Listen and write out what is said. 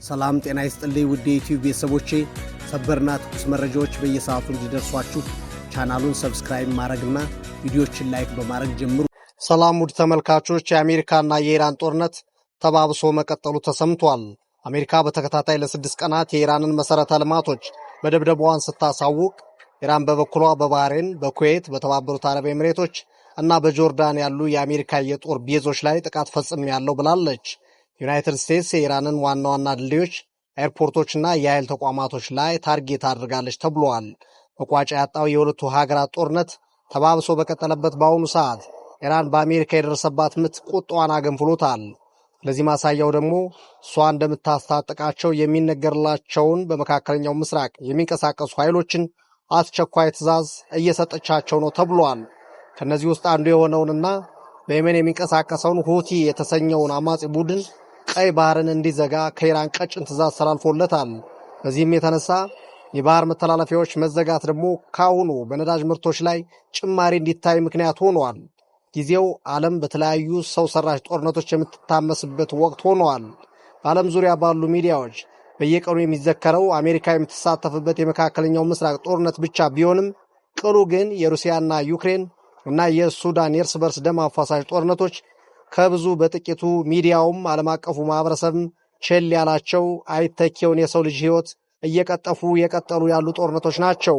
ሰላም ጤና ይስጥልኝ ውድ የዩቲዩብ ቤተሰቦቼ ሰበርና ትኩስ መረጃዎች በየሰዓቱ እንዲደርሷችሁ ቻናሉን ሰብስክራይብ ማድረግና ቪዲዮዎችን ላይክ በማድረግ ጀምሩ። ሰላም ውድ ተመልካቾች፣ የአሜሪካና የኢራን ጦርነት ተባብሶ መቀጠሉ ተሰምቷል። አሜሪካ በተከታታይ ለ6 ቀናት የኢራንን መሰረተ ልማቶች መደብደቧን ስታሳውቅ፣ ኢራን በበኩሏ በባህሬን፣ በኩዌት፣ በተባበሩት አረብ ኤሚሬቶች እና በጆርዳን ያሉ የአሜሪካ የጦር ቤዞች ላይ ጥቃት ፈጽሜያለሁ ብላለች። ዩናይትድ ስቴትስ የኢራንን ዋና ዋና ድልድዮች፣ ኤርፖርቶችና የኃይል ተቋማቶች ላይ ታርጌት አድርጋለች ተብሏል። መቋጫ ያጣው የሁለቱ ሀገራት ጦርነት ተባብሶ በቀጠለበት በአሁኑ ሰዓት ኢራን በአሜሪካ የደረሰባት ምት ቁጣዋን አገንፍሎታል። ለዚህ ማሳያው ደግሞ እሷ እንደምታስታጥቃቸው የሚነገርላቸውን በመካከለኛው ምስራቅ የሚንቀሳቀሱ ኃይሎችን አስቸኳይ ትዕዛዝ እየሰጠቻቸው ነው ተብሏል። ከነዚህ ውስጥ አንዱ የሆነውንና በየመን የሚንቀሳቀሰውን ሁቲ የተሰኘውን አማጺ ቡድን ቀይ ባህርን እንዲዘጋ ከኢራን ቀጭን ትዕዛዝ ተላልፎለታል። በዚህም የተነሳ የባህር መተላለፊያዎች መዘጋት ደግሞ ካሁኑ በነዳጅ ምርቶች ላይ ጭማሪ እንዲታይ ምክንያት ሆኗል። ጊዜው ዓለም በተለያዩ ሰው ሰራሽ ጦርነቶች የምትታመስበት ወቅት ሆኗል። በዓለም ዙሪያ ባሉ ሚዲያዎች በየቀኑ የሚዘከረው አሜሪካ የምትሳተፍበት የመካከለኛው ምስራቅ ጦርነት ብቻ ቢሆንም ቅሉ ግን የሩሲያና ዩክሬን እና የሱዳን የእርስ በርስ ደም አፋሳሽ ጦርነቶች ከብዙ በጥቂቱ ሚዲያውም ዓለም አቀፉ ማህበረሰብም ቸል ያላቸው አይተኬውን የሰው ልጅ ሕይወት እየቀጠፉ የቀጠሉ ያሉ ጦርነቶች ናቸው።